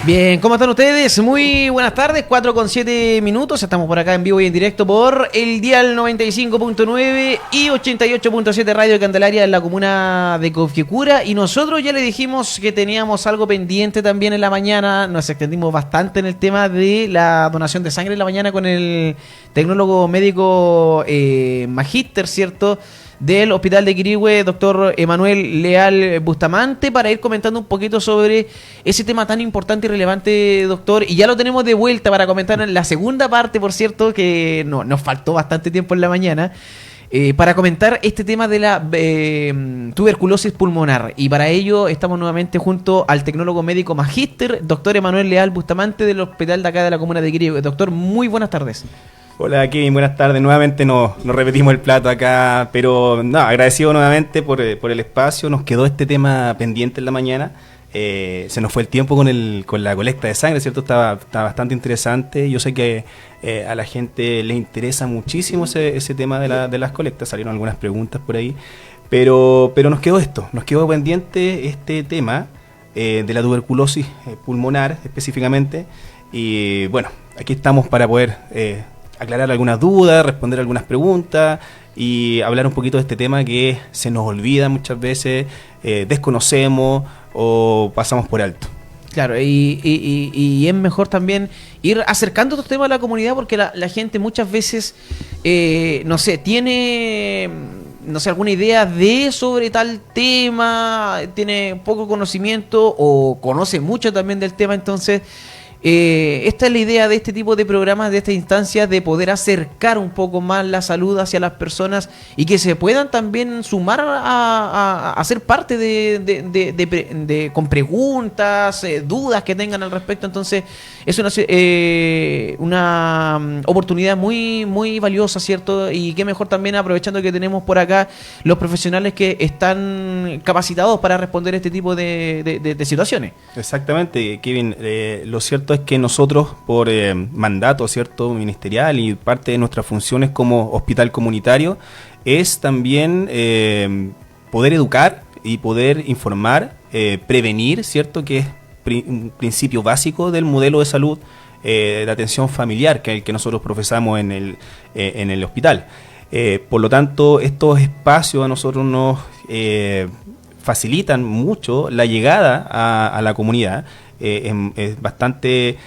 Bien, ¿cómo están ustedes? Muy buenas tardes, 4:07. Estamos por acá en vivo y en directo por el dial 95.9 y 88.7 Radio Candelaria en la comuna de Cofquecura. Y nosotros ya le dijimos que teníamos algo pendiente también en la mañana. Nos extendimos bastante en el tema de la donación de sangre en la mañana con el tecnólogo médico magíster, ¿cierto?, del Hospital de Quirihue, doctor Emanuel Leal Bustamante, para ir comentando un poquito sobre ese tema tan importante y relevante, doctor. Y ya lo tenemos de vuelta para comentar en la segunda parte, por cierto, que no, nos faltó bastante tiempo en la mañana, para comentar este tema de la tuberculosis pulmonar. Y para ello estamos nuevamente junto al tecnólogo médico magíster, doctor Emanuel Leal Bustamante, del Hospital de acá de la comuna de Quirihue. Doctor, muy buenas tardes. Hola Kevin, buenas tardes. Nuevamente nos repetimos el plato acá, pero no, agradecido nuevamente por el espacio. Nos quedó este tema pendiente en la mañana. Se nos fue el tiempo con la colecta de sangre, ¿cierto? Está bastante interesante. Yo sé que a la gente le interesa muchísimo ese tema de las colectas. Salieron algunas preguntas por ahí, pero nos quedó pendiente este tema de la tuberculosis pulmonar específicamente. Y bueno, aquí estamos para poder aclarar algunas dudas, responder algunas preguntas y hablar un poquito de este tema que se nos olvida muchas veces, desconocemos o pasamos por alto. Claro, y es mejor también ir acercando estos temas a la comunidad, porque la gente muchas veces, tiene alguna idea sobre tal tema, tiene poco conocimiento o conoce mucho también del tema. Entonces esta es la idea de este tipo de programas, de esta instancia, de poder acercar un poco más la salud hacia las personas y que se puedan también sumar a ser parte con preguntas, dudas que tengan al respecto. Entonces es una oportunidad muy, muy valiosa, ¿cierto? Y qué mejor también aprovechando que tenemos por acá los profesionales que están capacitados para responder este tipo de situaciones. Exactamente, Kevin. Lo cierto es que nosotros, por mandato, ¿cierto?, ministerial, y parte de nuestras funciones como hospital comunitario es también poder educar y poder informar, prevenir, ¿cierto?, que es un principio básico del modelo de salud de atención familiar, que es el que nosotros profesamos en el hospital. Por lo tanto, estos espacios a nosotros nos facilitan mucho la llegada a la comunidad. Es bastante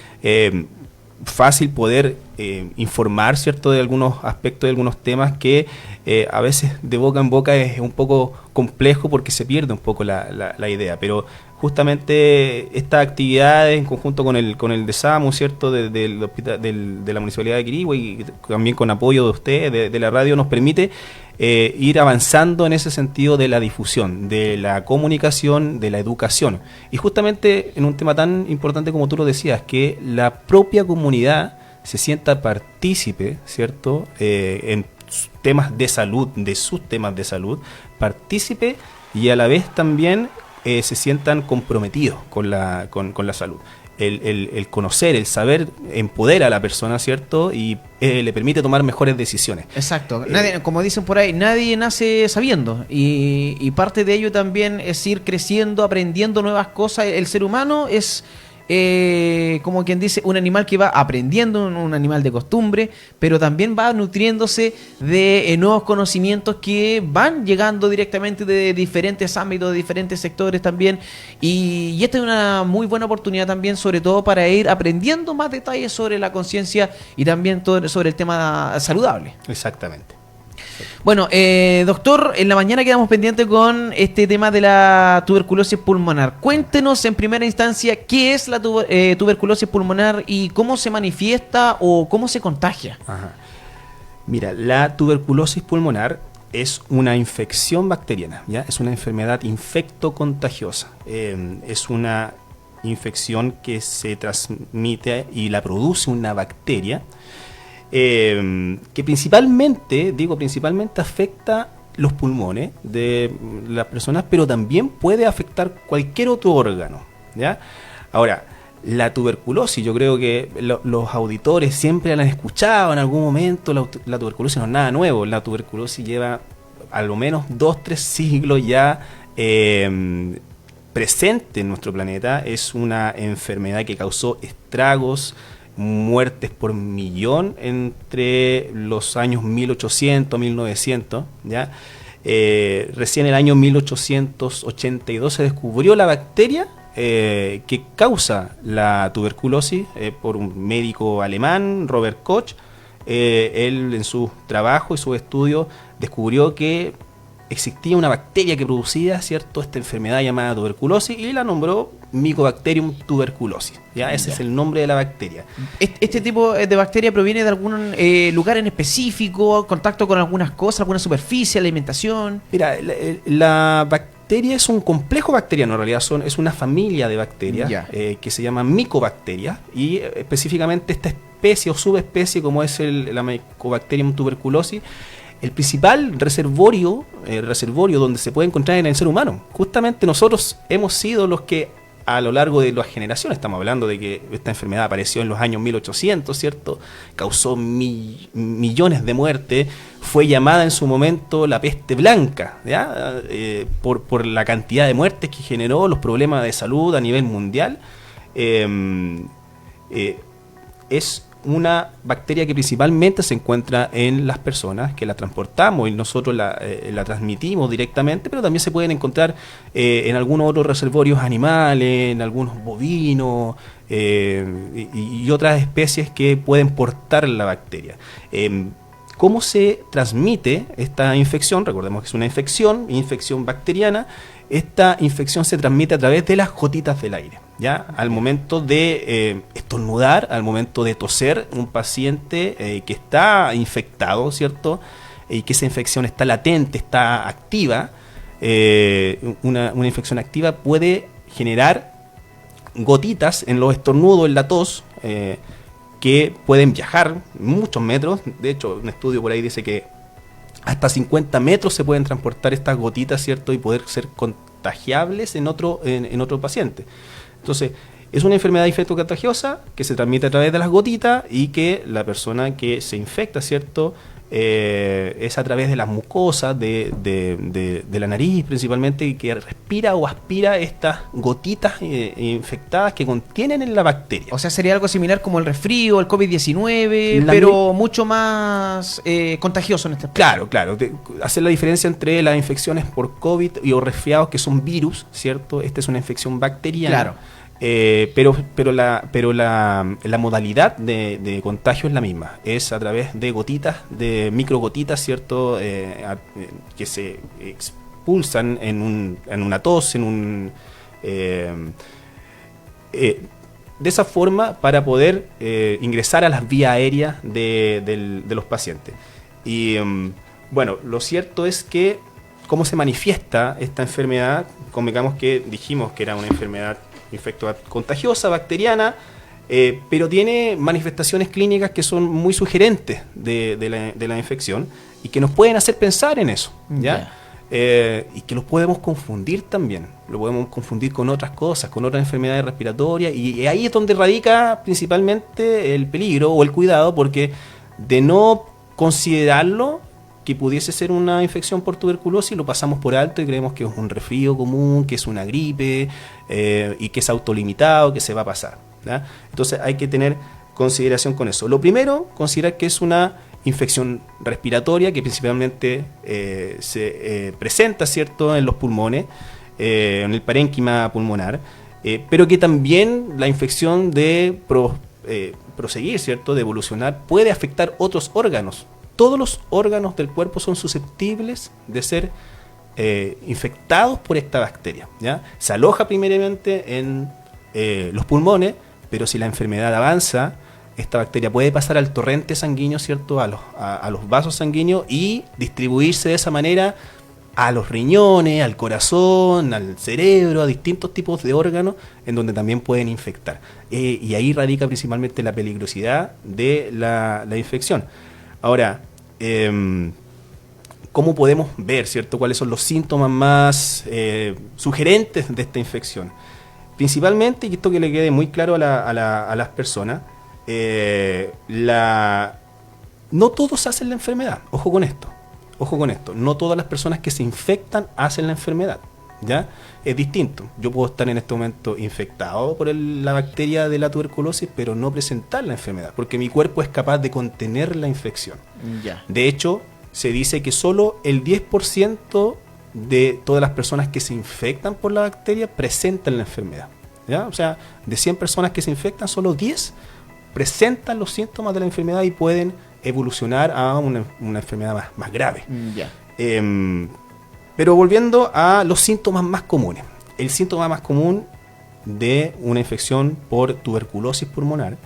fácil poder informar, ¿cierto?, de algunos aspectos, de algunos temas que a veces de boca en boca es un poco complejo porque se pierde un poco la idea. Pero justamente estas actividades en conjunto con el DESAMU, ¿cierto?, de la Municipalidad de Quirihue, y también con apoyo de usted, de la radio, nos permite ir avanzando en ese sentido de la difusión, de la comunicación, de la educación. Y justamente en un tema tan importante como tú lo decías, que la propia comunidad se sienta partícipe, ¿cierto?, en temas de salud, de sus temas de salud, partícipe, y a la vez también se sientan comprometidos con la salud. El conocer, el saber empodera a la persona, ¿cierto?, y le permite tomar mejores decisiones. Exacto. Nadie, como dicen por ahí, nadie nace sabiendo, y parte de ello también es ir creciendo, aprendiendo nuevas cosas. El ser humano es como quien dice, un animal que va aprendiendo, un animal de costumbre, pero también va nutriéndose de nuevos conocimientos que van llegando directamente de diferentes ámbitos, de diferentes sectores también, y esta es una muy buena oportunidad también, sobre todo para ir aprendiendo más detalles sobre la conciencia y también todo sobre el tema saludable. Exactamente. Bueno, doctor, en la mañana quedamos pendientes con este tema de la tuberculosis pulmonar. Cuéntenos en primera instancia qué es la tuberculosis pulmonar y cómo se manifiesta o cómo se contagia. Ajá. Mira, la tuberculosis pulmonar es una infección bacteriana, ¿ya? Es una enfermedad infectocontagiosa. Es una infección que se transmite y la produce una bacteria que principalmente afecta los pulmones de las personas, pero también puede afectar cualquier otro órgano, ¿ya? Ahora, la tuberculosis, yo creo que los auditores siempre la han escuchado en algún momento. La tuberculosis no es nada nuevo. La tuberculosis lleva a lo menos 2-3 siglos ya presente en nuestro planeta, es una enfermedad que causó estragos, muertes por millón entre los años 1800 1900, ¿ya? Recién en el año 1882 se descubrió la bacteria que causa la tuberculosis por un médico alemán, Robert Koch. Él en su trabajo y su estudio descubrió que existía una bacteria que producía, ¿cierto?, esta enfermedad llamada tuberculosis y la nombró Mycobacterium tuberculosis. ¿Ya? Ese es el nombre de la bacteria. ¿Este tipo de bacteria proviene de algún lugar en específico? ¿Contacto con algunas cosas, alguna superficie, alimentación? Mira, la bacteria es un complejo bacteriano, en realidad es una familia de bacterias que se llama Mycobacteria, y específicamente esta especie o subespecie como es la Mycobacterium tuberculosis, el principal reservorio donde se puede encontrar en el ser humano. Justamente nosotros hemos sido los que a lo largo de las generaciones, estamos hablando de que esta enfermedad apareció en los años 1800, ¿cierto? Causó millones de muertes, fue llamada en su momento la peste blanca, ¿ya? Por la cantidad de muertes que generó, los problemas de salud a nivel mundial. Es una bacteria que principalmente se encuentra en las personas que la transportamos y nosotros la transmitimos directamente, pero también se pueden encontrar en algunos otros reservorios animales, en algunos bovinos y otras especies que pueden portar la bacteria. ¿Cómo se transmite esta infección? Recordemos que es una infección bacteriana. Esta infección se transmite a través de las gotitas del aire, ¿ya? Al momento de estornudar, al momento de toser, un paciente que está infectado, ¿cierto? Y que esa infección está latente, está activa, una infección activa puede generar gotitas en los estornudos, en la tos, que pueden viajar muchos metros. De hecho, un estudio por ahí dice que hasta 50 metros se pueden transportar estas gotitas, ¿cierto? Y poder ser contagiables en otro paciente. Entonces, es una enfermedad infectocontagiosa que se transmite a través de las gotitas y que la persona que se infecta, ¿cierto? Es a través de las mucosas de la nariz principalmente, y que respira o aspira estas gotitas infectadas que contienen en la bacteria. O sea, sería algo similar como el resfrío, el COVID-19, pero mucho más contagioso en este aspecto. Claro. Hacer la diferencia entre las infecciones por COVID y los resfriados, que son virus, ¿cierto? Esta es una infección bacteriana. Claro. Pero la modalidad de contagio es la misma, es a través de gotitas, de microgotitas, ¿cierto? Que se expulsan en una tos, de esa forma para poder ingresar a las vías aéreas de los pacientes. Y bueno, lo cierto es que cómo se manifiesta esta enfermedad, convengamos que dijimos que era una enfermedad contagiosa, bacteriana, pero tiene manifestaciones clínicas que son muy sugerentes de la infección y que nos pueden hacer pensar en eso, ¿ya? Y que los podemos confundir también, lo podemos confundir con otras cosas, con otras enfermedades respiratorias, y ahí es donde radica principalmente el peligro o el cuidado, porque de no considerarlo que pudiese ser una infección por tuberculosis, lo pasamos por alto y creemos que es un resfrío común, que es una gripe y que es autolimitado, que se va a pasar, ¿ya? Entonces hay que tener consideración con eso. Lo primero, considerar que es una infección respiratoria que principalmente se presenta, ¿cierto?, en los pulmones, en el parénquima pulmonar, pero que también la infección de proseguir, ¿cierto?, de evolucionar, puede afectar otros órganos. Todos los órganos del cuerpo son susceptibles de ser infectados por esta bacteria, ¿ya? Se aloja primeramente en los pulmones, pero si la enfermedad avanza, esta bacteria puede pasar al torrente sanguíneo, ¿cierto?, a los vasos sanguíneos y distribuirse de esa manera a los riñones, al corazón, al cerebro, a distintos tipos de órganos en donde también pueden infectar. Y ahí radica principalmente la peligrosidad de la infección. Ahora, ¿cómo podemos ver, ¿cierto?, cuáles son los síntomas más sugerentes de esta infección? Principalmente, y esto que le quede muy claro a las personas, no todos hacen la enfermedad. Ojo con esto. No todas las personas que se infectan hacen la enfermedad, ¿ya? Es distinto. Yo puedo estar en este momento infectado por la bacteria de la tuberculosis, pero no presentar la enfermedad, porque mi cuerpo es capaz de contener la infección. Ya. De hecho, se dice que solo el 10% de todas las personas que se infectan por la bacteria presentan la enfermedad, ¿ya? O sea, de 100 personas que se infectan, solo 10 presentan los síntomas de la enfermedad y pueden evolucionar a una enfermedad más grave. Ya. Pero volviendo a los síntomas más comunes. El síntoma más común de una infección por tuberculosis pulmonar,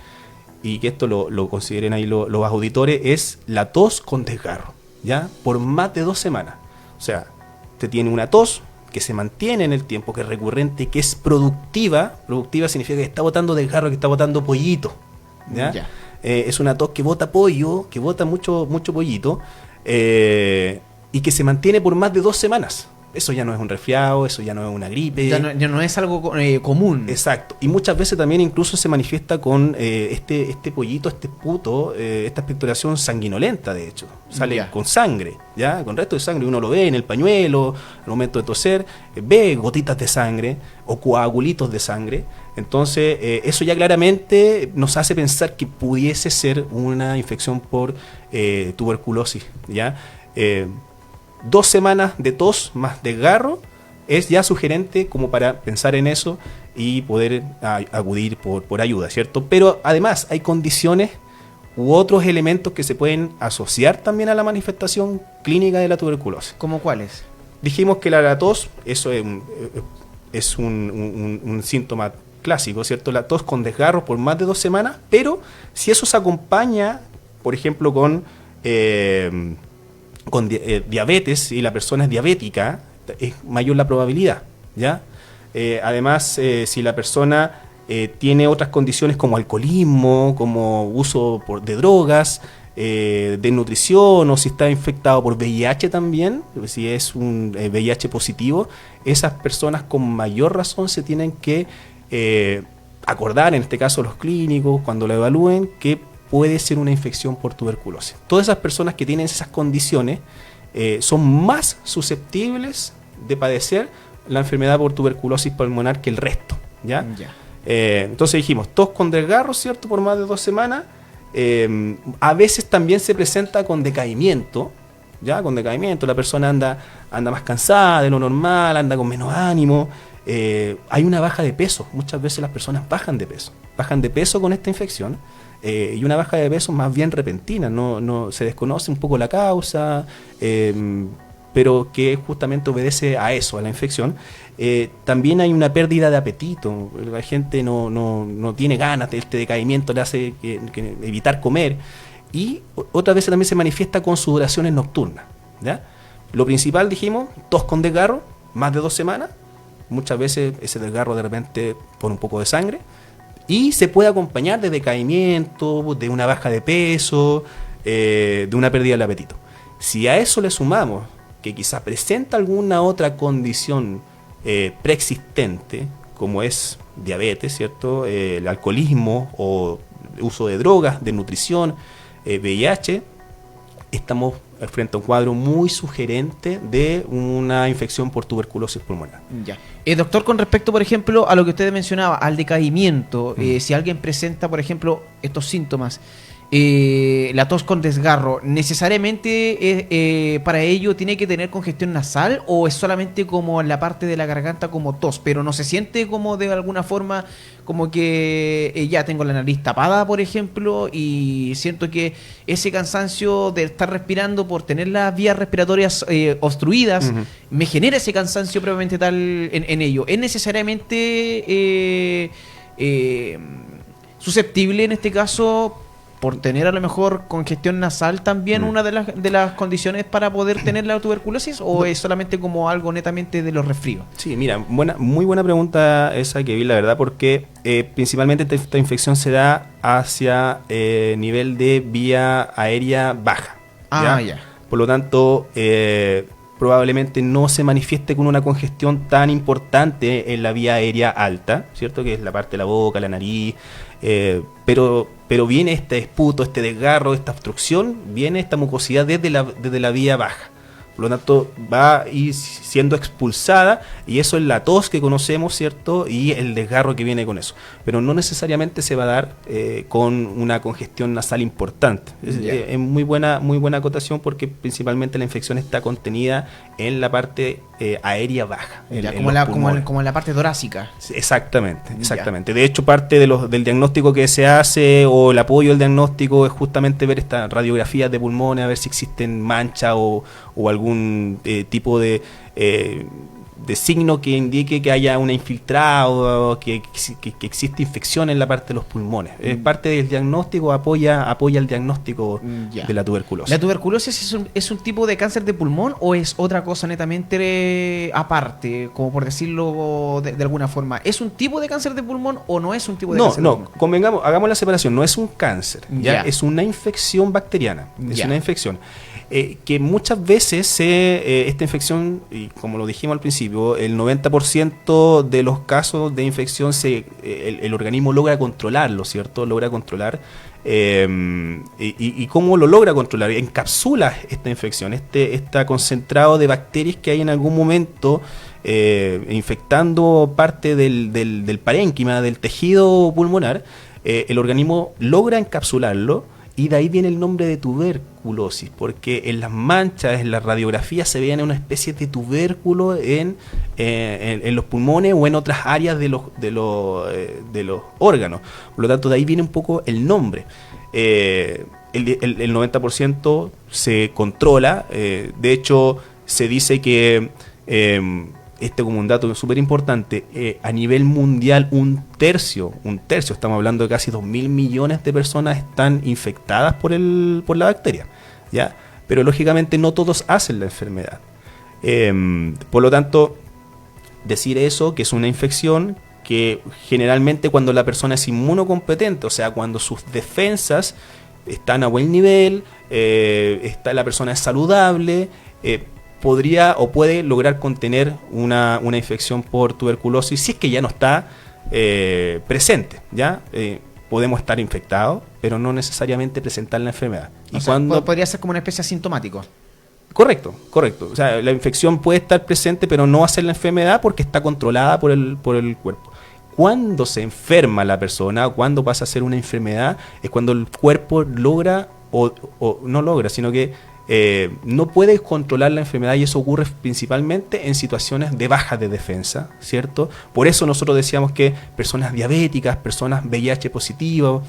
y que esto lo consideren ahí los auditores, es la tos con desgarro, ¿ya? Por más de 2 semanas. O sea, usted tiene una tos que se mantiene en el tiempo, que es recurrente, que es productiva. Productiva significa que está botando desgarro, que está botando pollito, ¿ya? Ya. Es una tos que bota pollo, que bota mucho pollito, y que se mantiene por más de 2 semanas. Eso ya no es un resfriado, eso ya no es una gripe. Ya no es algo común. Exacto. Y muchas veces también incluso se manifiesta con este pollito, este puto, esta expectoración sanguinolenta, de hecho. Sale con sangre, ¿ya? Con resto de sangre. Uno lo ve en el pañuelo, al momento de toser, ve gotitas de sangre o coagulitos de sangre. Entonces, eso ya claramente nos hace pensar que pudiese ser una infección por tuberculosis, ¿ya? 2 semanas de tos más desgarro es ya sugerente como para pensar en eso y poder acudir por ayuda, ¿cierto? Pero además hay condiciones u otros elementos que se pueden asociar también a la manifestación clínica de la tuberculosis. ¿Cómo cuáles? Dijimos que la tos, eso es un síntoma clásico, ¿cierto? La tos con desgarro por más de 2 semanas, pero si eso se acompaña, por ejemplo, con diabetes, y la persona es diabética, es mayor la probabilidad, ¿ya? Además, si la persona tiene otras condiciones como alcoholismo, como uso de drogas, desnutrición, o si está infectado por VIH también, si es un VIH positivo, esas personas con mayor razón se tienen que acordar, en este caso los clínicos, cuando lo evalúen, que puede ser una infección por tuberculosis. Todas esas personas que tienen esas condiciones son más susceptibles de padecer la enfermedad por tuberculosis pulmonar que el resto, ¿ya? Ya. Entonces dijimos, tos con desgarro, ¿cierto? Por más de 2 semanas. A veces también se presenta con decaimiento, ¿ya? Con decaimiento, la persona anda más cansada de lo normal, anda con menos ánimo. Hay una baja de peso. Muchas veces las personas bajan de peso con esta infección. Y una baja de peso más bien repentina, no se desconoce un poco la causa, pero que justamente obedece a eso, a la infección. También hay una pérdida de apetito, la gente no tiene ganas, este decaimiento le hace que evitar comer, y otras veces también se manifiesta con sudoraciones nocturnas, ¿ya? Lo principal, dijimos, tos con desgarro, más de 2 semanas, muchas veces ese desgarro de repente por un poco de sangre, y se puede acompañar de decaimiento, de una baja de peso, de una pérdida del apetito. Si a eso le sumamos que quizá presenta alguna otra condición preexistente, como es diabetes, ¿cierto? El alcoholismo o uso de drogas, de nutrición, VIH, estamos frente a un cuadro muy sugerente de una infección por tuberculosis pulmonar. Ya. Doctor, con respecto, por ejemplo, a lo que usted mencionaba, al decaimiento, si alguien presenta, por ejemplo, estos síntomas, la tos con desgarro, ¿necesariamente para ello tiene que tener congestión nasal o es solamente como en la parte de la garganta como tos, pero no se siente como de alguna forma como que ya tengo la nariz tapada, por ejemplo, y siento que ese cansancio de estar respirando por tener las vías respiratorias obstruidas me genera ese cansancio previamente tal en ello? ¿Es necesariamente susceptible en este caso por tener a lo mejor congestión nasal también una de las condiciones para poder tener la tuberculosis, o es solamente como algo netamente de los resfríos? Sí, mira, muy buena pregunta esa que vi, la verdad, porque principalmente esta infección se da hacia nivel de vía aérea baja. ¿Ya? Por lo tanto, probablemente no se manifieste con una congestión tan importante en la vía aérea alta, ¿cierto? Que es la parte de la boca, la nariz, pero viene este esputo, este desgarro, esta obstrucción, viene esta mucosidad desde la vía baja. Por lo tanto, va a ir siendo expulsada, y eso es la tos que conocemos, ¿cierto? Y el desgarro que viene con eso. Pero no necesariamente se va a dar con una congestión nasal importante. Es muy buena acotación, porque principalmente la infección está contenida en la parte aérea baja. Como en la parte torácica. Exactamente. De hecho, parte del diagnóstico que se hace, o el apoyo del diagnóstico, es justamente ver estas radiografías de pulmones, a ver si existen manchas o algún tipo de signo que indique que haya una infiltrada, o que existe infección en la parte de los pulmones. Parte del diagnóstico, apoya el diagnóstico de la tuberculosis. ¿La tuberculosis es un tipo de cáncer de pulmón o es otra cosa netamente aparte, como por decirlo de alguna forma? ¿Es un tipo de cáncer de pulmón o no es un tipo de cáncer de pulmón? Convengamos, hagamos la separación. No es un cáncer, ¿ya? Es una infección bacteriana. Es una infección. Que muchas veces esta infección, y como lo dijimos al principio, el 90% de los casos de infección el organismo logra controlarlo, ¿cierto? Logra controlar. ¿Y cómo lo logra controlar? Encapsula esta infección, este concentrado de bacterias que hay en algún momento infectando parte del parénquima, del tejido pulmonar. El organismo logra encapsularlo, y de ahí viene el nombre de tuberculosis, porque en las manchas, en las radiografías, se veían una especie de tubérculo en los pulmones o en otras áreas de los órganos. Por lo tanto, de ahí viene un poco el nombre. El 90% se controla. De hecho, se dice que, como un dato súper importante, a nivel mundial un tercio, estamos hablando de casi 2.000 millones de personas están infectadas por la bacteria, ¿ya? Pero lógicamente no todos hacen la enfermedad. Por lo tanto, decir eso, que es una infección que generalmente, cuando la persona es inmunocompetente, o sea, cuando sus defensas están a buen nivel, la persona es saludable, podría o puede lograr contener una infección por tuberculosis, si es que ya no está presente, ¿ya? Podemos estar infectados, pero no necesariamente presentar la enfermedad. O sea, podría ser como una especie asintomático. Correcto. O sea, la infección puede estar presente, pero no hacer la enfermedad, porque está controlada por el cuerpo. Cuando se enferma la persona, cuando pasa a ser una enfermedad, es cuando el cuerpo logra o no logra, sino que no puede controlar la enfermedad, y eso ocurre principalmente en situaciones de baja de defensa, ¿cierto? Por eso nosotros decíamos que personas diabéticas, personas VIH positivas,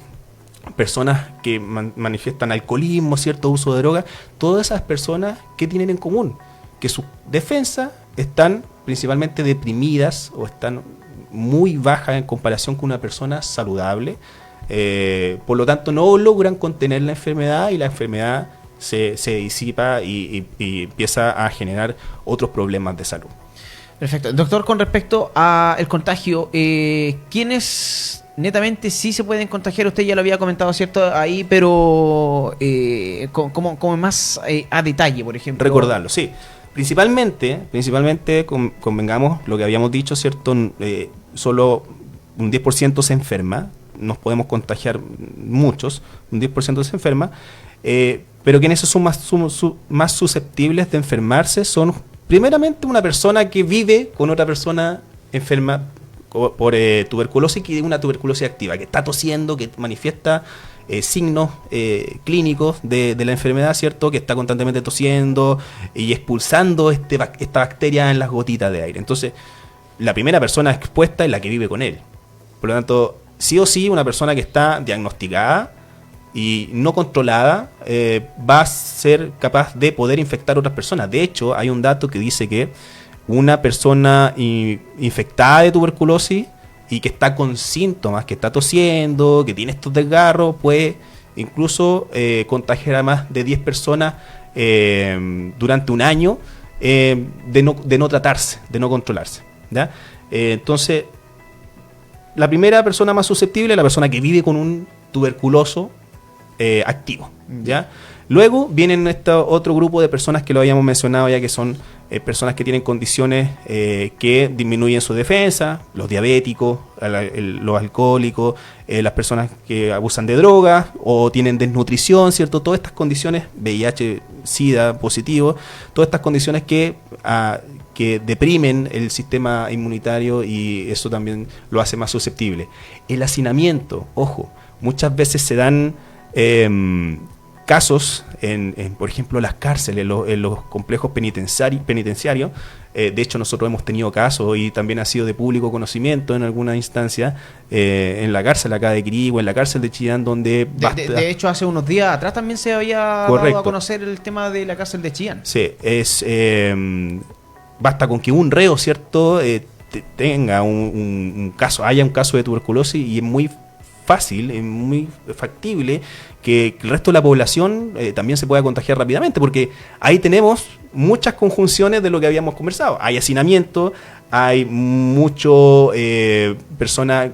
personas que manifiestan alcoholismo, cierto uso de drogas, todas esas personas, ¿qué tienen en común? Que sus defensas están principalmente deprimidas, o están muy bajas en comparación con una persona saludable. Por lo tanto, no logran contener la enfermedad, y la enfermedad se disipa y empieza a generar otros problemas de salud. Perfecto. Doctor, con respecto al contagio, ¿quiénes netamente sí se pueden contagiar? Usted ya lo había comentado, ¿cierto? Ahí, pero como más a detalle, por ejemplo. Recordarlo, sí. Principalmente convengamos lo que habíamos dicho, ¿cierto? Solo un 10% se enferma. Nos podemos contagiar muchos, un 10% se enferma. Pero quienes son más susceptibles de enfermarse son, primeramente, una persona que vive con otra persona enferma por tuberculosis, que es una tuberculosis activa, que está tosiendo, que manifiesta signos clínicos de la enfermedad, ¿cierto? Que está constantemente tosiendo y expulsando esta bacteria en las gotitas de aire. Entonces, la primera persona expuesta es la que vive con él. Por lo tanto, sí o sí, una persona que está diagnosticada y no controlada va a ser capaz de poder infectar a otras personas. De hecho, hay un dato que dice que una persona infectada de tuberculosis y que está con síntomas, que está tosiendo, que tiene estos desgarros, puede incluso contagiar a más de 10 personas durante un año de no tratarse, de no controlarse, ¿ya? Entonces, la primera persona más susceptible es la persona que vive con un tuberculoso activo, ¿ya? Luego vienen otro grupo de personas que lo habíamos mencionado ya, que son personas que tienen condiciones que disminuyen su defensa, los diabéticos, los alcohólicos, las personas que abusan de drogas o tienen desnutrición, ¿cierto? Todas estas condiciones, VIH, SIDA positivo, todas estas condiciones que deprimen el sistema inmunitario y eso también lo hace más susceptible. El hacinamiento, ojo, muchas veces se dan casos por ejemplo, las cárceles, en los complejos penitenciarios. De hecho, nosotros hemos tenido casos y también ha sido de público conocimiento en alguna instancia en la cárcel acá de Quirihue, en la cárcel de Chillán, donde de hecho, hace unos días atrás también se había dado a conocer el tema de la cárcel de Chillán. Sí, basta con que un reo, ¿cierto?, tenga un caso, haya un caso de tuberculosis y es muy fácil, es muy factible que el resto de la población también se pueda contagiar rápidamente, porque ahí tenemos muchas conjunciones de lo que habíamos conversado. Hay hacinamiento, hay mucho personas,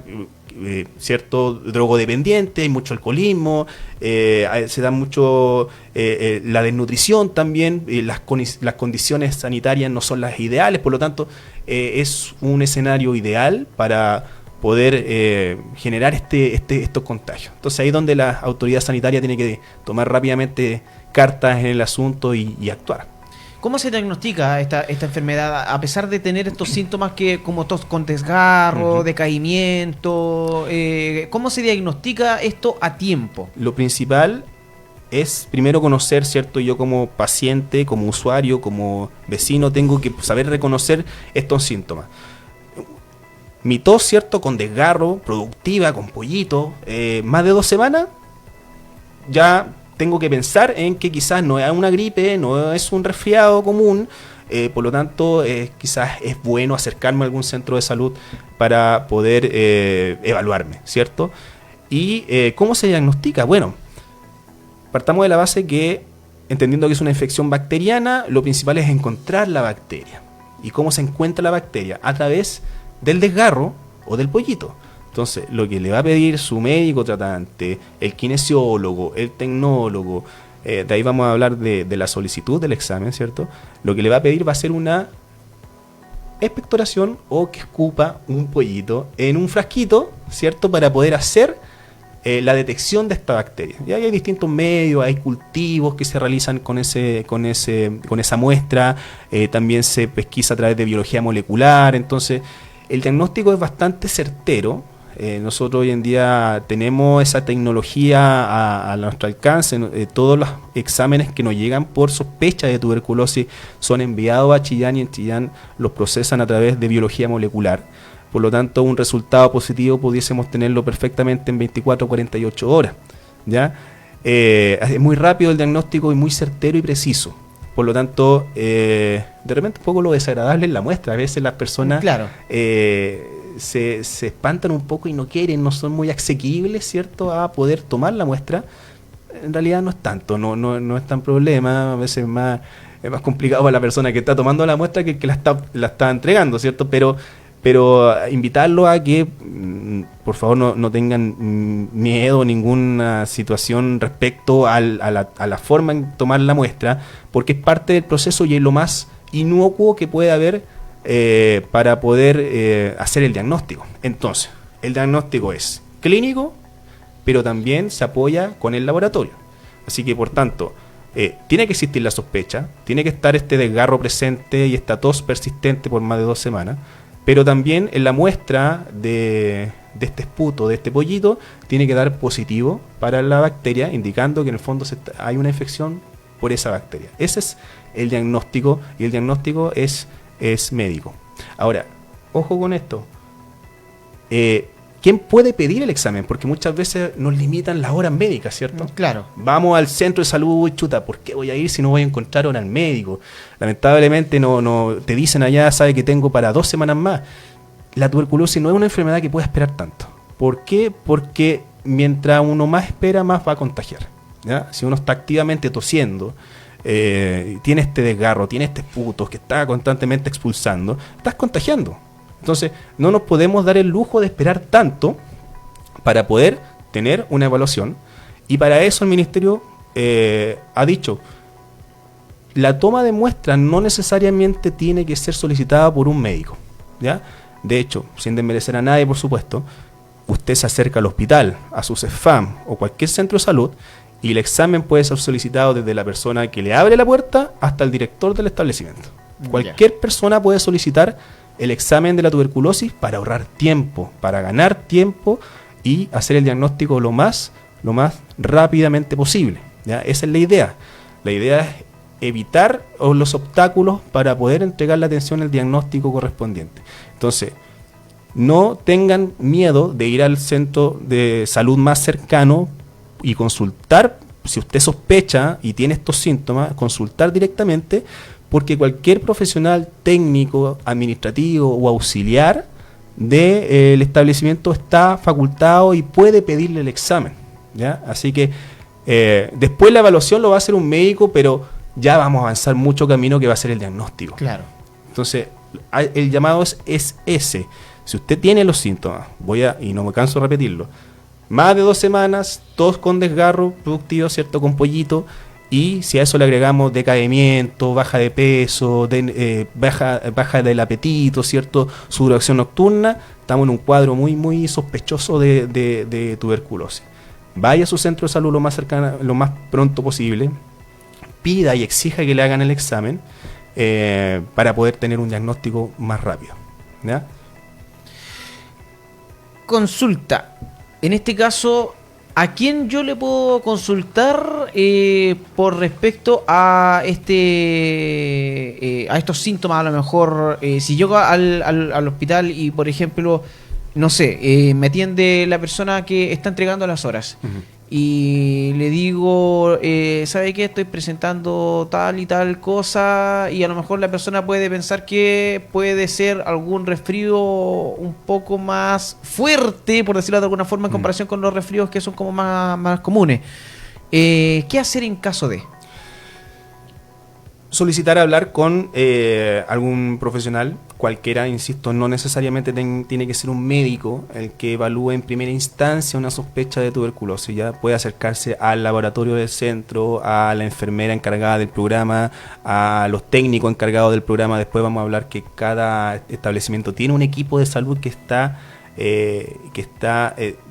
cierto, drogodependientes, hay mucho alcoholismo, se da mucho la desnutrición también, las condiciones sanitarias no son las ideales, por lo tanto es un escenario ideal para poder generar estos contagios. Entonces ahí es donde la autoridad sanitaria tiene que tomar rápidamente cartas en el asunto y actuar. ¿Cómo se diagnostica esta enfermedad a pesar de tener estos síntomas como tos con desgarro, decaimiento? ¿Cómo se diagnostica esto a tiempo? Lo principal es primero conocer, ¿cierto? Yo como paciente, como usuario, como vecino, tengo que saber reconocer estos síntomas. Mi tos, ¿cierto?, con desgarro, productiva, con pollito, más de 2 semanas, ya tengo que pensar en que quizás no es una gripe, no es un resfriado común, por lo tanto quizás es bueno acercarme a algún centro de salud para poder evaluarme, ¿cierto? ¿Y cómo se diagnostica? Bueno, partamos de la base que, entendiendo que es una infección bacteriana, lo principal es encontrar la bacteria. ¿Y cómo se encuentra la bacteria? A través del desgarro o del pollito. Entonces, lo que le va a pedir su médico tratante, el kinesiólogo, el tecnólogo, de ahí vamos a hablar de la solicitud del examen, ¿cierto? Lo que le va a pedir va a ser una expectoración o que escupa un pollito en un frasquito, ¿cierto? Para poder hacer la detección de esta bacteria. Y ahí hay distintos medios, hay cultivos que se realizan con esa muestra, también se pesquisa a través de biología molecular. Entonces, el diagnóstico es bastante certero. Nosotros hoy en día tenemos esa tecnología a nuestro alcance. Todos los exámenes que nos llegan por sospecha de tuberculosis son enviados a Chillán y en Chillán los procesan a través de biología molecular. Por lo tanto, un resultado positivo pudiésemos tenerlo perfectamente en 24 o 48 horas. ¿Ya? Es muy rápido el diagnóstico y muy certero y preciso. Por lo tanto, de repente un poco lo desagradable es la muestra. A veces las personas se espantan un poco y no quieren, no son muy asequibles, ¿cierto?, a poder tomar la muestra. En realidad no es tanto, no es tan problema. A veces es más complicado para la persona que está tomando la muestra que el que la está entregando, ¿cierto? Pero invitarlo a que por favor no tengan miedo, ninguna situación respecto a la forma en tomar la muestra, porque es parte del proceso y es lo más inocuo que puede haber para poder hacer el diagnóstico. Entonces, el diagnóstico es clínico, pero también se apoya con el laboratorio. Así que, por tanto, tiene que existir la sospecha, tiene que estar este desgarro presente y esta tos persistente por más de 2 semanas, pero también en la muestra de este esputo, de este pollito, tiene que dar positivo para la bacteria, indicando que en el fondo hay una infección por esa bacteria. Ese es el diagnóstico, y el diagnóstico es médico. Ahora, ojo con esto. ¿Quién puede pedir el examen? Porque muchas veces nos limitan las horas médicas, ¿cierto? Claro. Vamos al centro de salud, chuta, ¿por qué voy a ir si no voy a encontrar hora al médico? Lamentablemente no te dicen allá, sabe que tengo para 2 semanas más. La tuberculosis no es una enfermedad que pueda esperar tanto. ¿Por qué? Porque mientras uno más espera, más va a contagiar, ¿ya? Si uno está activamente tosiendo, tiene este desgarro, tiene este esputo que está constantemente expulsando, estás contagiando. Entonces, no nos podemos dar el lujo de esperar tanto para poder tener una evaluación. Y para eso el Ministerio ha dicho, la toma de muestras no necesariamente tiene que ser solicitada por un médico, ¿ya? De hecho, sin desmerecer a nadie, por supuesto, usted se acerca al hospital, a su CEFAM o cualquier centro de salud y el examen puede ser solicitado desde la persona que le abre la puerta hasta el director del establecimiento. Cualquier persona puede solicitar el examen de la tuberculosis para ahorrar tiempo, para ganar tiempo y hacer el diagnóstico lo más rápidamente posible, ¿ya? Esa es la idea. La idea es evitar los obstáculos para poder entregar la atención al diagnóstico correspondiente. Entonces, no tengan miedo de ir al centro de salud más cercano y consultar, si usted sospecha y tiene estos síntomas, consultar directamente, porque cualquier profesional técnico, administrativo o auxiliar del establecimiento está facultado y puede pedirle el examen, ¿ya? Así que después la evaluación lo va a hacer un médico, pero ya vamos a avanzar mucho camino que va a ser el diagnóstico. Claro. Entonces, el llamado es ese. Si usted tiene los síntomas, y no me canso de repetirlo, más de 2 semanas, tos con desgarro productivo, ¿cierto? Con pollito, y si a eso le agregamos decaimiento, baja de peso, baja del apetito, ¿cierto? Sudoración nocturna, estamos en un cuadro muy sospechoso de tuberculosis. Vaya a su centro de salud lo más pronto posible, pida y exija que le hagan el examen para poder tener un diagnóstico más rápido, ¿ya? Consulta. En este caso, ¿a quién yo le puedo consultar por respecto a a estos síntomas? A lo mejor, si llego al hospital y, por ejemplo, no sé, me atiende la persona que está entregando las horas. Uh-huh. Y le digo, ¿sabe qué? Estoy presentando tal y tal cosa, y a lo mejor la persona puede pensar que puede ser algún resfrío un poco más fuerte, por decirlo de alguna forma, en comparación con los resfríos que son como más comunes. ¿Qué hacer en caso de? Solicitar hablar con algún profesional, cualquiera, insisto, no necesariamente tiene que ser un médico el que evalúe en primera instancia una sospecha de tuberculosis. Ya puede acercarse al laboratorio del centro, a la enfermera encargada del programa, a los técnicos encargados del programa. Después vamos a hablar que cada establecimiento tiene un equipo de salud que está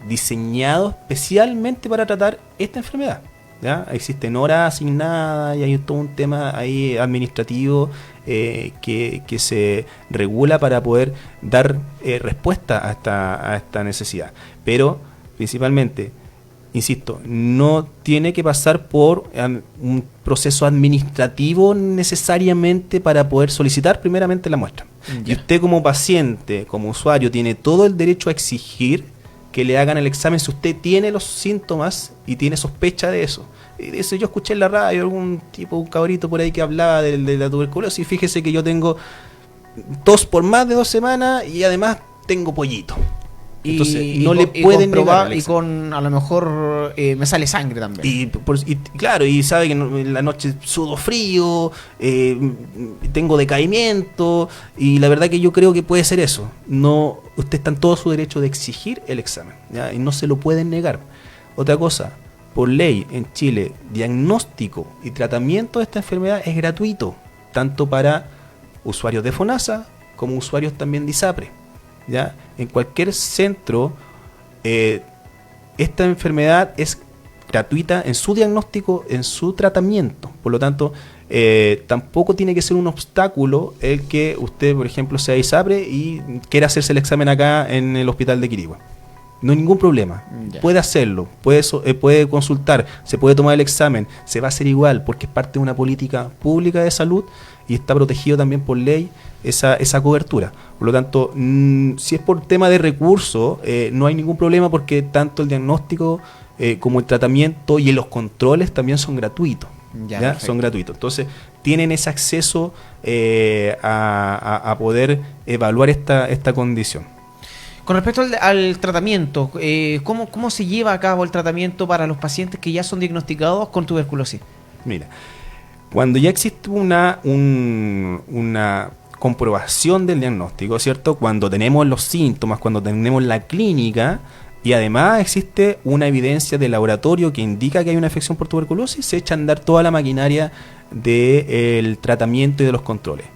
diseñado especialmente para tratar esta enfermedad. ¿Ya? Existen horas asignadas y hay todo un tema ahí administrativo que se regula para poder dar respuesta a esta necesidad. Pero principalmente, insisto, no tiene que pasar por un proceso administrativo necesariamente para poder solicitar primeramente la muestra. Y usted como paciente, como usuario, tiene todo el derecho a exigir que le hagan el examen si usted tiene los síntomas y tiene sospecha de eso. Eso yo escuché en la radio algún tipo, un cabrito por ahí que hablaba de la tuberculosis. Fíjese que yo tengo tos por más de 2 semanas y además tengo pollito. Entonces no le pueden probar, y con a lo mejor me sale sangre también. Y claro, y sabe que en la noche sudo frío, tengo decaimiento, y la verdad que yo creo que puede ser eso. No, usted está en todo su derecho de exigir el examen, ¿ya? Y no se lo pueden negar. Otra cosa, por ley en Chile, diagnóstico y tratamiento de esta enfermedad es gratuito, tanto para usuarios de FONASA como usuarios también de ISAPRE. ¿Ya? En cualquier centro esta enfermedad es gratuita en su diagnóstico, en su tratamiento. Por lo tanto, tampoco tiene que ser un obstáculo el que usted, por ejemplo, sea ISAPRE y quiera hacerse el examen acá en el hospital de Quirigua. No hay ningún problema. Ya. Puede hacerlo, puede consultar, se puede tomar el examen, se va a hacer igual porque es parte de una política pública de salud y está protegido también por ley esa cobertura. Por lo tanto, si es por tema de recursos, no hay ningún problema porque tanto el diagnóstico como el tratamiento y los controles también son gratuitos. ¿Ya? Son gratuitos. Entonces, tienen ese acceso a poder evaluar esta condición. Con respecto al tratamiento, ¿cómo se lleva a cabo el tratamiento para los pacientes que ya son diagnosticados con tuberculosis? Mira, cuando ya existe una comprobación del diagnóstico, ¿cierto? Cuando tenemos los síntomas, cuando tenemos la clínica, y además existe una evidencia de laboratorio que indica que hay una infección por tuberculosis, se echa a andar toda la maquinaria del tratamiento y de los controles.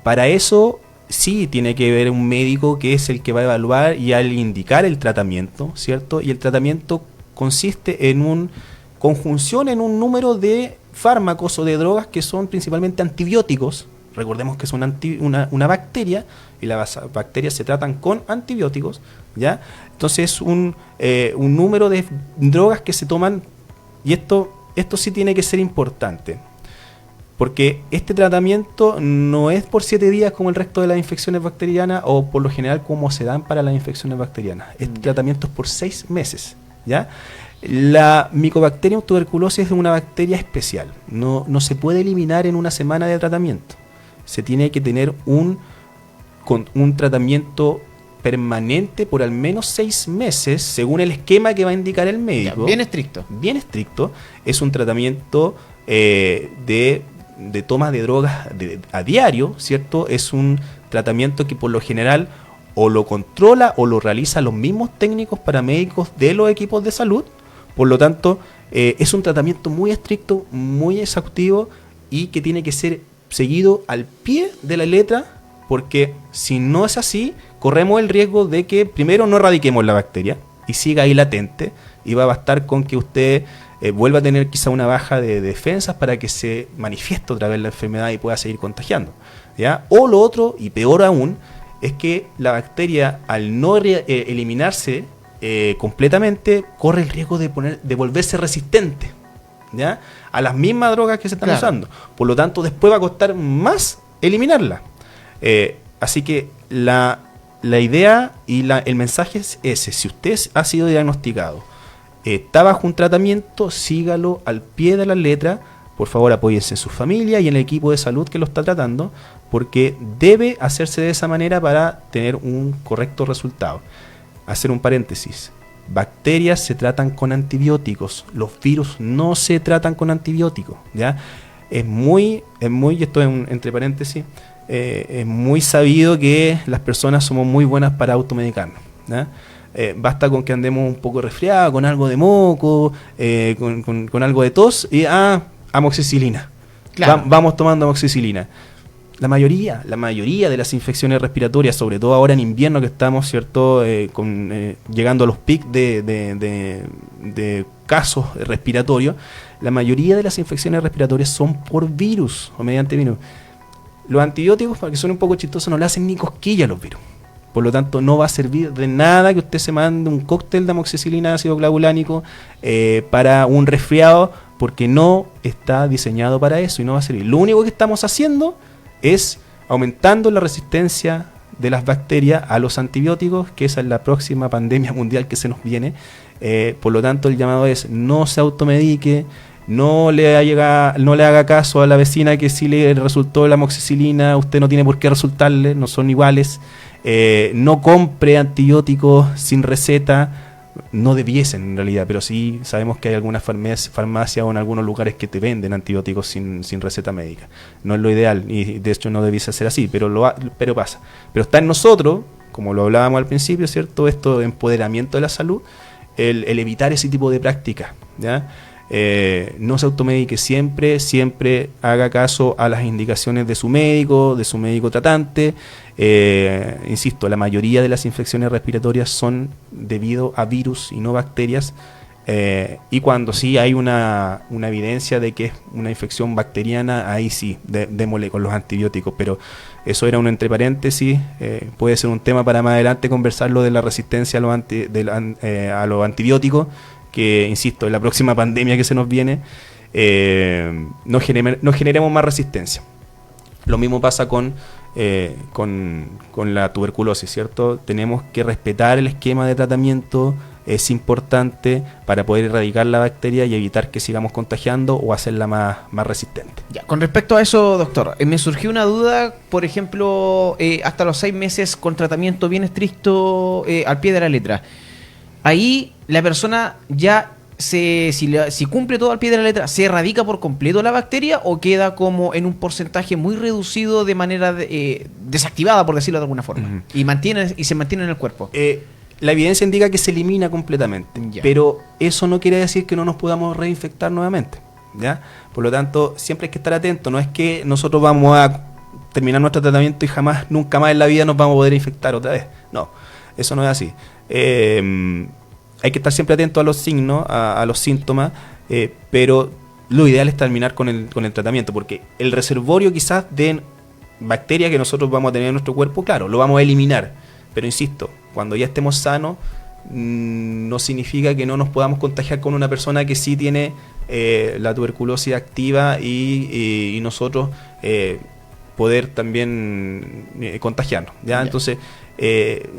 Para eso sí tiene que haber un médico que es el que va a evaluar y al indicar el tratamiento, ¿cierto? Y el tratamiento consiste en una conjunción, en un número de fármacos o de drogas que son principalmente antibióticos. Recordemos que es una bacteria y las bacterias se tratan con antibióticos, ¿ya? Entonces un número de drogas que se toman, y esto sí tiene que ser importante, porque este tratamiento no es por 7 días como el resto de las infecciones bacterianas o por lo general como se dan para las infecciones bacterianas. Este tratamiento es por 6 meses, ¿ya? La Mycobacterium tuberculosis es una bacteria especial, no se puede eliminar en una semana de tratamiento. Se tiene que tener un tratamiento permanente por al menos 6 meses, según el esquema que va a indicar el médico. Ya, bien estricto. Bien estricto. Es un tratamiento de toma de drogas a diario, ¿cierto? Es un tratamiento que por lo general o lo controla o lo realiza los mismos técnicos paramédicos de los equipos de salud. Por lo tanto, es un tratamiento muy estricto, muy exhaustivo y que tiene que ser seguido al pie de la letra, porque si no es así, corremos el riesgo de que primero no erradiquemos la bacteria y siga ahí latente, y va a bastar con que usted vuelva a tener quizá una baja de defensas para que se manifieste otra vez la enfermedad y pueda seguir contagiando, ¿ya? O lo otro, y peor aún, es que la bacteria, al no eliminarse completamente, corre el riesgo de volverse resistente, ¿ya? A las mismas drogas que se están usando. Por lo tanto, después va a costar más eliminarla. Así que la idea y el mensaje es ese. Si usted ha sido diagnosticado, está bajo un tratamiento, sígalo al pie de la letra. Por favor, apóyense en su familia y en el equipo de salud que lo está tratando, porque debe hacerse de esa manera para tener un correcto resultado. Hacer un paréntesis. Bacterias se tratan con antibióticos, los virus no se tratan con antibióticos, ¿ya? Es muy, y esto es entre paréntesis, es muy sabido que las personas somos muy buenas para automedicarnos, ¿ya? Basta con que andemos un poco resfriados, con algo de moco, con algo de tos, y amoxicilina. Claro. Vamos tomando amoxicilina. La mayoría de las infecciones respiratorias, sobre todo ahora en invierno que estamos, ¿cierto? Llegando a los picos de casos respiratorios, la mayoría de las infecciones respiratorias son por virus o mediante virus. Los antibióticos, para que suene un poco chistoso, no le hacen ni cosquilla a los virus. Por lo tanto, no va a servir de nada que usted se mande un cóctel de amoxicilina, ácido clavulánico, para un resfriado, porque no está diseñado para eso y no va a servir. Lo único que estamos haciendo es aumentando la resistencia de las bacterias a los antibióticos, que esa es la próxima pandemia mundial que se nos viene. Por lo tanto, el llamado es: no se automedique, no le haga caso a la vecina que sí le resultó la amoxicilina, usted no tiene por qué resultarle, no son iguales. No compre antibióticos sin receta. No debiesen en realidad, pero sí sabemos que hay algunas farmacias o en algunos lugares que te venden antibióticos sin receta médica. No es lo ideal y de hecho no debiese ser así, pero pasa. Pero está en nosotros, como lo hablábamos al principio, ¿cierto? Esto de empoderamiento de la salud, el evitar ese tipo de prácticas, ¿ya? No se automedique siempre haga caso a las indicaciones de su médico tratante. Insisto, la mayoría de las infecciones respiratorias son debido a virus y no bacterias, y cuando sí hay una evidencia de que es una infección bacteriana, ahí sí, démosle con los antibióticos, pero eso era un entre paréntesis. Puede ser un tema para más adelante conversarlo de la resistencia a los antibióticos, que, insisto, en la próxima pandemia que se nos viene, no generemos más resistencia. Lo mismo pasa con la tuberculosis, ¿cierto? Tenemos que respetar el esquema de tratamiento, es importante para poder erradicar la bacteria y evitar que sigamos contagiando o hacerla más resistente. Ya, con respecto a eso, doctor, me surgió una duda, por ejemplo, hasta los 6 meses con tratamiento bien estricto, al pie de la letra. Ahí la persona ya, si cumple todo al pie de la letra, ¿se erradica por completo la bacteria o queda como en un porcentaje muy reducido de manera desactivada, por decirlo de alguna forma? Uh-huh. Y se mantiene en el cuerpo. la evidencia indica que se elimina completamente, pero eso no quiere decir que no nos podamos reinfectar nuevamente, ¿ya? Por lo tanto, siempre hay que estar atentos. No es que nosotros vamos a terminar nuestro tratamiento y nunca más en la vida nos vamos a poder infectar otra vez. No, eso no es así. Hay que estar siempre atentos a los signos, a los síntomas, pero lo ideal es terminar con el tratamiento, porque el reservorio quizás de bacterias que nosotros vamos a tener en nuestro cuerpo, claro, lo vamos a eliminar, pero insisto, cuando ya estemos sanos, no significa que no nos podamos contagiar con una persona que sí tiene la tuberculosis activa y nosotros poder también contagiarnos, ¿ya? Entonces,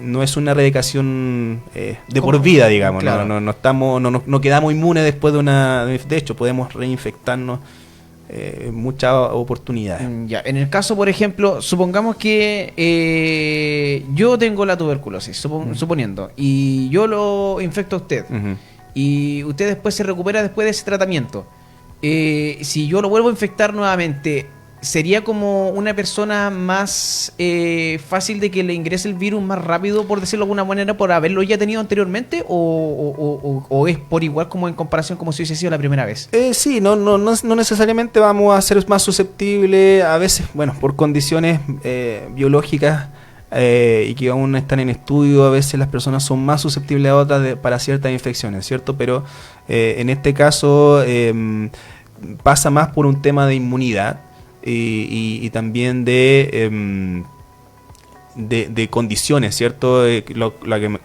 no es una erradicación de por vida, digamos, claro. No quedamos inmunes después de hecho, podemos reinfectarnos muchas oportunidades. Ya, en el caso, por ejemplo, supongamos que yo tengo la tuberculosis, suponiendo, y yo lo infecto a usted, y usted después se recupera después de ese tratamiento. Si yo lo vuelvo a infectar nuevamente, ¿sería como una persona más fácil de que le ingrese el virus más rápido, por decirlo de alguna manera, por haberlo ya tenido anteriormente? ¿O es por igual como en comparación como si hubiese sido la primera vez? Sí, no necesariamente vamos a ser más susceptibles, a veces, bueno, por condiciones biológicas y que aún están en estudio, a veces las personas son más susceptibles a otras para ciertas infecciones, ¿cierto? Pero en este caso pasa más por un tema de inmunidad. Y también de condiciones, ¿cierto? Lo que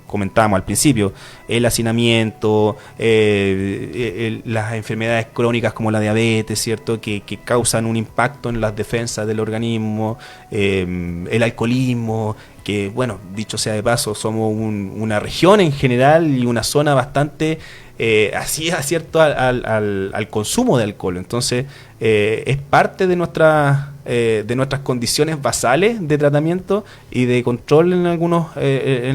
comentábamos al principio, el hacinamiento, las enfermedades crónicas como la diabetes, ¿cierto? Que causan un impacto en las defensas del organismo, el alcoholismo, que, bueno, dicho sea de paso, somos una región en general y una zona bastante así acierto al consumo de alcohol. Entonces es parte de nuestras condiciones basales de tratamiento y de control en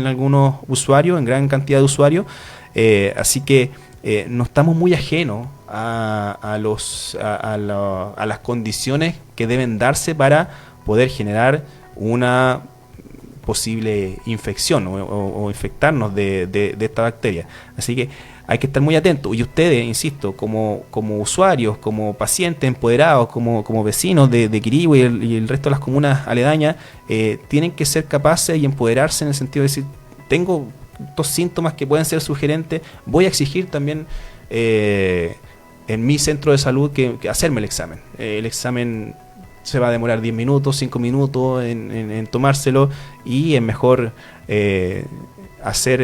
algunos usuarios, en gran cantidad de usuarios, así que no estamos muy ajenos a las condiciones que deben darse para poder generar una posible infección o infectarnos de esta bacteria. Así que hay que estar muy atentos. Y ustedes, insisto, como usuarios, como pacientes empoderados, como vecinos de Quirihue y el resto de las comunas aledañas, tienen que ser capaces y empoderarse en el sentido de decir, tengo estos síntomas que pueden ser sugerentes, voy a exigir también en mi centro de salud que hacerme el examen. El examen se va a demorar 10 minutos, 5 minutos en tomárselo, y es mejor hacer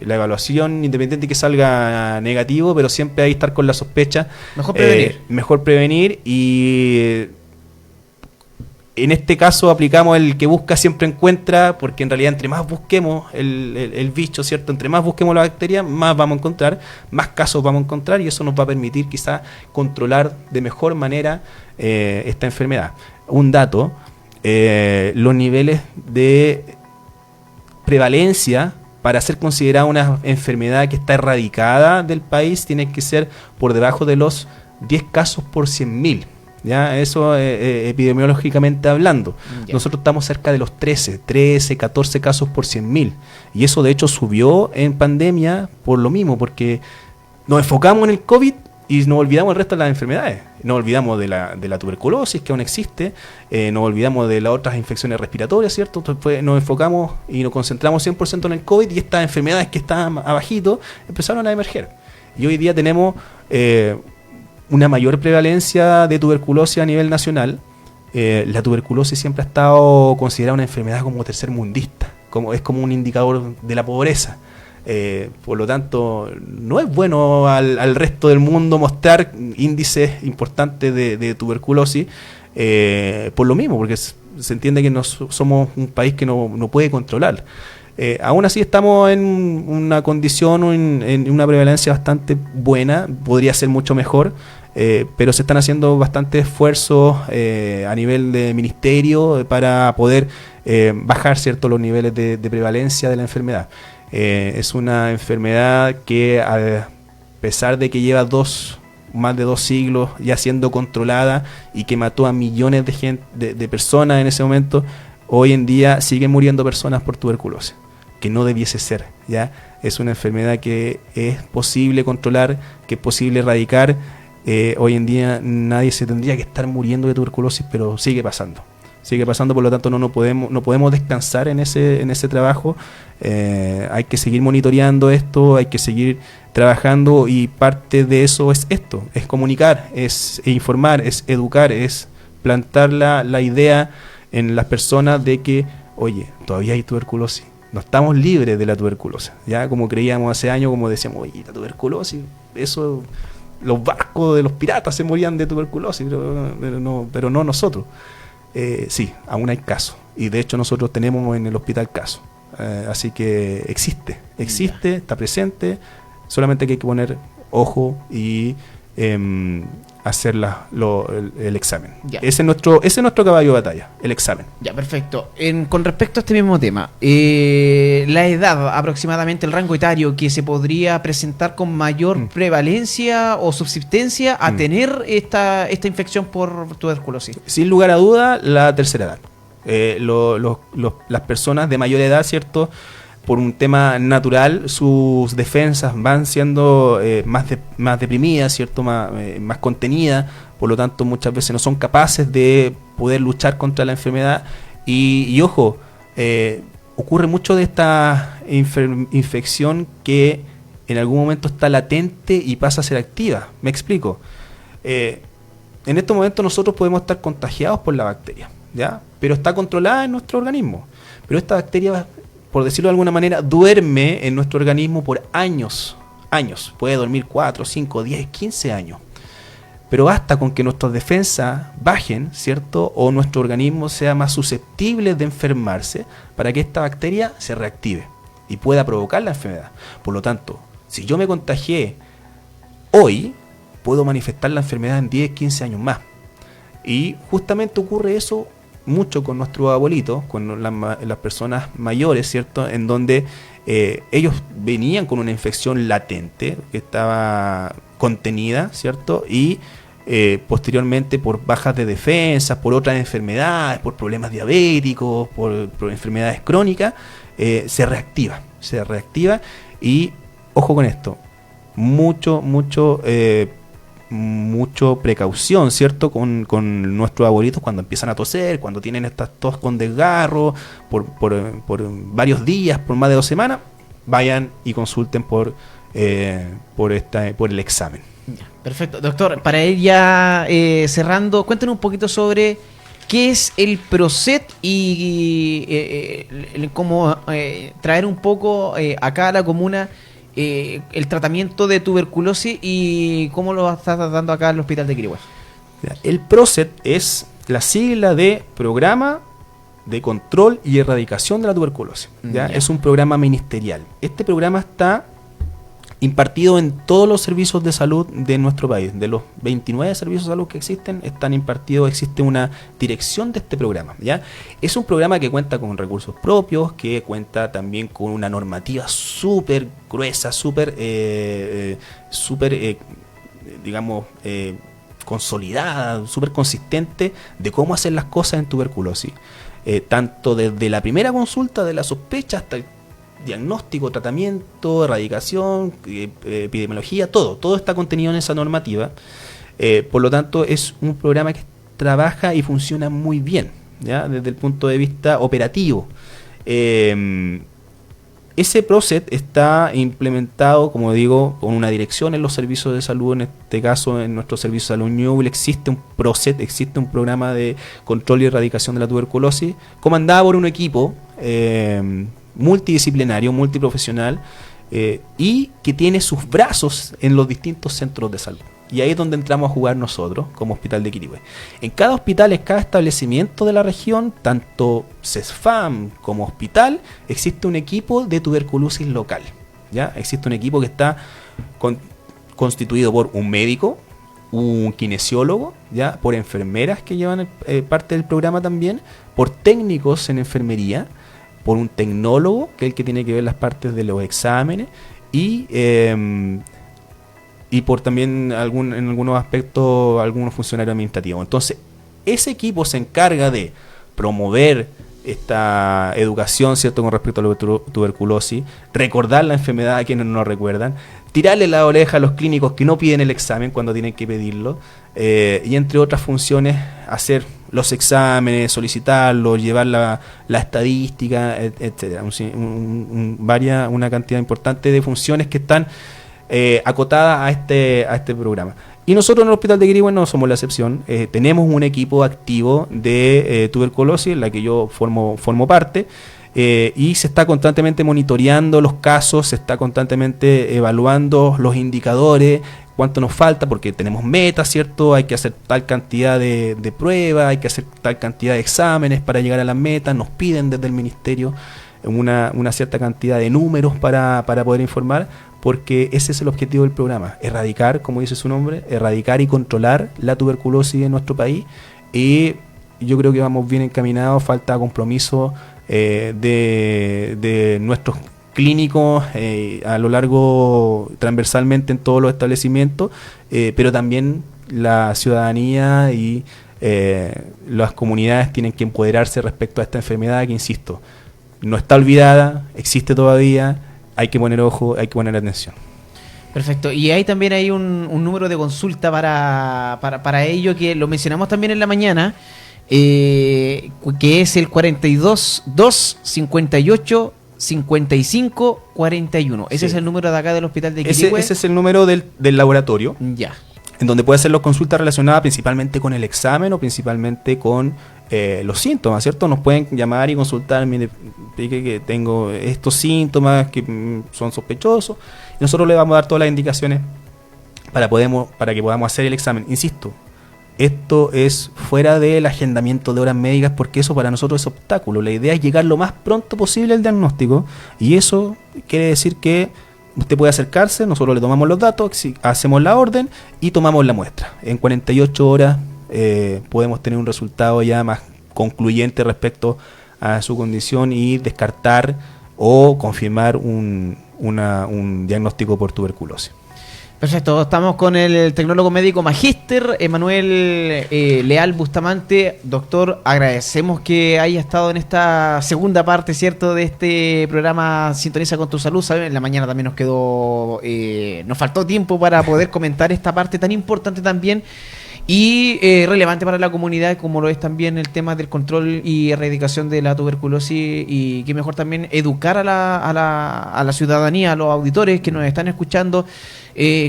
la evaluación independiente de que salga negativo, pero siempre hay que estar con la sospecha. Mejor prevenir y en este caso aplicamos el que busca siempre encuentra, porque en realidad entre más busquemos el bicho, ¿cierto? Entre más busquemos la bacteria, más vamos a encontrar, más casos vamos a encontrar, y eso nos va a permitir quizás controlar de mejor manera esta enfermedad. Un dato, los niveles de prevalencia para ser considerada una enfermedad que está erradicada del país tienen que ser por debajo de los 10 casos por 100.000. ¿Ya? Eso epidemiológicamente hablando. Ya. Nosotros estamos cerca de los 13, 14 casos por 100.000. Y eso de hecho subió en pandemia por lo mismo, porque nos enfocamos en el COVID y nos olvidamos del resto de las enfermedades. Nos olvidamos de la tuberculosis, que aún existe, nos olvidamos de las otras infecciones respiratorias, ¿cierto? Entonces nos enfocamos y nos concentramos 100% en el COVID, y estas enfermedades que estaban abajito empezaron a emerger. Y hoy día tenemos una mayor prevalencia de tuberculosis a nivel nacional. La tuberculosis siempre ha estado considerada una enfermedad como tercermundista, es como un indicador de la pobreza. Por lo tanto, no es bueno al resto del mundo mostrar índices importantes de tuberculosis, por lo mismo, porque se entiende que somos un país que no puede controlar. Aún así estamos en una condición, en una prevalencia bastante buena, podría ser mucho mejor, pero se están haciendo bastantes esfuerzos a nivel de ministerio para poder bajar, ¿cierto?, los niveles de prevalencia de la enfermedad. Es una enfermedad que, a pesar de que lleva más de 2 siglos ya siendo controlada y que mató a millones de personas en ese momento, hoy en día siguen muriendo personas por tuberculosis. que no debiese ser, ¿ya? Es una enfermedad que es posible controlar, que es posible erradicar. Hoy en día nadie se tendría que estar muriendo de tuberculosis, pero sigue pasando. Sigue pasando, por lo tanto no podemos descansar en ese trabajo. Hay que seguir monitoreando esto, hay que seguir trabajando, y parte de eso es esto, es comunicar, es informar, es educar, es plantar la idea en las personas de que, oye, todavía hay tuberculosis, no estamos libres de la tuberculosis, ya como creíamos hace años, como decíamos, oye, la tuberculosis, eso, los barcos de los piratas se morían de tuberculosis, pero no nosotros. Sí, aún hay casos, y de hecho nosotros tenemos en el hospital casos, así que existe, está presente, solamente que hay que poner ojo y hacer el examen. Ya. Ese es nuestro caballo de batalla, el examen. Ya, perfecto. Con respecto a este mismo tema, la edad, aproximadamente el rango etario que se podría presentar con mayor prevalencia o subsistencia a tener esta infección por tuberculosis. Sin lugar a duda, la tercera edad. Las personas de mayor edad, ¿cierto?, por un tema natural, sus defensas van siendo más deprimidas, ¿cierto?, más contenidas, por lo tanto muchas veces no son capaces de poder luchar contra la enfermedad, y ojo, ocurre mucho de esta infección que en algún momento está latente y pasa a ser activa. Me explico. En estos momentos nosotros podemos estar contagiados por la bacteria, ¿ya?, pero está controlada en nuestro organismo, pero esta bacteria, por decirlo de alguna manera, duerme en nuestro organismo por años, puede dormir 4, 5, 10, 15 años, pero basta con que nuestras defensas bajen, ¿cierto?, o nuestro organismo sea más susceptible de enfermarse para que esta bacteria se reactive y pueda provocar la enfermedad. Por lo tanto, si yo me contagié hoy, puedo manifestar la enfermedad en 10, 15 años más, y justamente ocurre eso mucho con nuestros abuelitos, con las personas mayores, ¿cierto?, en donde ellos venían con una infección latente que estaba contenida, ¿cierto?, y posteriormente por bajas de defensas, por otras enfermedades, por problemas diabéticos, por enfermedades crónicas, se reactiva, y ojo con esto, mucho precaución, ¿cierto?, con nuestros abuelitos cuando empiezan a toser, cuando tienen estas tos con desgarro por varios días, por más de 2 semanas, vayan y consulten por el examen. Perfecto. Doctor, para ir ya cerrando, cuéntenos un poquito sobre qué es el PROCET y cómo traer un poco acá a la comuna el tratamiento de tuberculosis y cómo lo está tratando acá en el hospital de Quirihue. El PROCET es la sigla de Programa de Control y Erradicación de la Tuberculosis. ¿Ya? Es un programa ministerial. Este programa está impartido en todos los servicios de salud de nuestro país. De los 29 servicios de salud que existen, están impartidos, existe una dirección de este programa, ¿ya? Es un programa que cuenta con recursos propios, que cuenta también con una normativa súper gruesa, súper consolidada, súper consistente de cómo hacer las cosas en tuberculosis. Tanto desde la primera consulta de la sospecha hasta el diagnóstico, tratamiento, erradicación, epidemiología, todo está contenido en esa normativa. Por lo tanto, es un programa que trabaja y funciona muy bien, ¿ya?, desde el punto de vista operativo. Ese PROCET está implementado, como digo, con una dirección en los servicios de salud. En este caso, en nuestro servicio de salud Ñuble existe un PROCET, existe un programa de control y erradicación de la tuberculosis, comandado por un equipo multidisciplinario, multiprofesional, y que tiene sus brazos en los distintos centros de salud. Y ahí es donde entramos a jugar nosotros como Hospital de Quirihue. En cada hospital, en cada establecimiento de la región, tanto CESFAM como hospital, existe un equipo de tuberculosis local, ¿ya? Existe un equipo que está constituido por un médico, un kinesiólogo, ¿ya?, por enfermeras que llevan parte del programa también, por técnicos en enfermería, por un tecnólogo, que es el que tiene que ver las partes de los exámenes, y por también en algunos aspectos algunos funcionarios administrativos. Entonces, ese equipo se encarga de promover esta educación, ¿cierto?, con respecto a la tuberculosis, recordar la enfermedad a quienes no recuerdan, tirarle la oreja a los clínicos que no piden el examen cuando tienen que pedirlo, y entre otras funciones, hacer los exámenes, solicitarlos, llevar la estadística, etcétera. Una cantidad importante de funciones que están acotadas a este programa. Y nosotros en el Hospital de Quirihue no somos la excepción. Tenemos un equipo activo de tuberculosis, en la que yo formo parte, y se está constantemente monitoreando los casos, se está constantemente evaluando los indicadores, cuánto nos falta, porque tenemos metas, ¿cierto? Hay que hacer tal cantidad de pruebas, hay que hacer tal cantidad de exámenes para llegar a las metas, nos piden desde el ministerio una cierta cantidad de números para poder informar, porque ese es el objetivo del programa, erradicar, como dice su nombre, erradicar y controlar la tuberculosis en nuestro país, y yo creo que vamos bien encaminados, falta compromiso de nuestros clínicos a lo largo, transversalmente en todos los establecimientos, pero también la ciudadanía y las comunidades tienen que empoderarse respecto a esta enfermedad que, insisto, no está olvidada, existe todavía, hay que poner ojo, hay que poner atención. Perfecto. Y ahí también hay un número de consulta para ello, que lo mencionamos también en la mañana, que es el 42 258 55 41. Ese es el número de acá del Hospital de Quirihue. Ese es el número del laboratorio. Ya. En donde puede hacer las consultas relacionadas principalmente con el examen o principalmente con los síntomas, ¿cierto? Nos pueden llamar y consultar, mire, que tengo estos síntomas que son sospechosos, y nosotros le vamos a dar todas las indicaciones para que podamos hacer el examen. Insisto, esto es fuera del agendamiento de horas médicas, porque eso para nosotros es obstáculo. La idea es llegar lo más pronto posible al diagnóstico, y eso quiere decir que usted puede acercarse, nosotros le tomamos los datos, hacemos la orden y tomamos la muestra. En 48 horas podemos tener un resultado ya más concluyente respecto a su condición y descartar o confirmar un diagnóstico por tuberculosis. Perfecto, estamos con el tecnólogo médico magíster Emanuel Leal Bustamante. Doctor, agradecemos que haya estado en esta segunda parte, ¿cierto?, de este programa Sintoniza con tu Salud. ¿Saben? En la mañana también nos faltó tiempo para poder comentar esta parte tan importante también y relevante para la comunidad, como lo es también el tema del control y erradicación de la tuberculosis, y que mejor también educar a la ciudadanía, a los auditores que nos están escuchando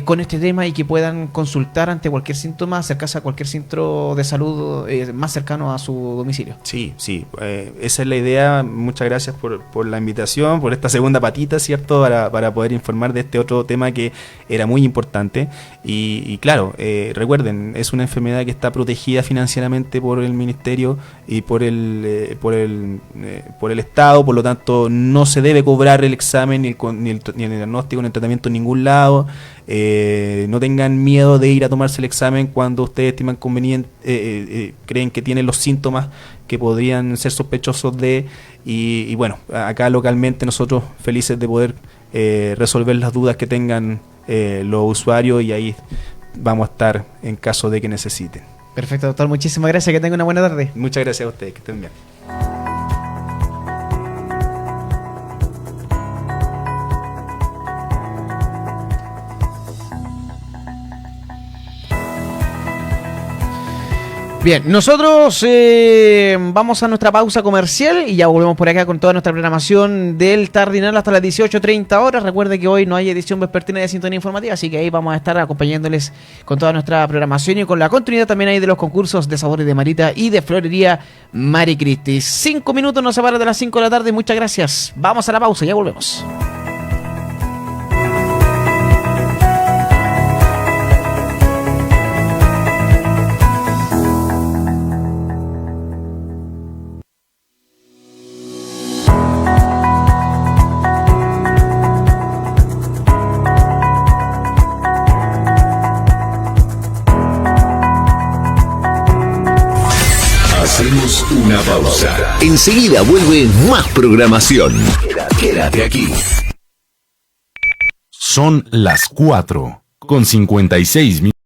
con este tema, y que puedan consultar ante cualquier síntoma, acercarse a cualquier centro de salud más cercano a su domicilio. Sí, esa es la idea. Muchas gracias por la invitación, por esta segunda patita, ¿cierto?, para poder informar de este otro tema que era muy importante. Y claro, recuerden, es una enfermedad que está protegida financieramente por el Ministerio y por el Estado, por lo tanto no se debe cobrar el examen, ni el diagnóstico, ni el tratamiento en ningún lado. No tengan miedo de ir a tomarse el examen cuando ustedes estiman conveniente, creen que tienen los síntomas que podrían ser sospechosos y bueno, acá localmente nosotros felices de poder resolver las dudas que tengan los usuarios, y ahí vamos a estar en caso de que necesiten. Perfecto, doctor, muchísimas gracias, que tenga una buena tarde. Muchas gracias a ustedes, que estén bien. Bien, nosotros vamos a nuestra pausa comercial y ya volvemos por acá con toda nuestra programación del Tardinal hasta las 18:30 horas. Recuerde que hoy no hay edición vespertina de Sintonía Informativa, así que ahí vamos a estar acompañándoles con toda nuestra programación y con la continuidad también ahí de los concursos de Sabores de Marita y de Florería Mari Cristi. 5 minutos nos separan de las 5 de la tarde, muchas gracias. Vamos a la pausa, ya volvemos. Hacemos una pausa. Enseguida vuelve más programación. Quédate aquí. Son las 4:56 minutos.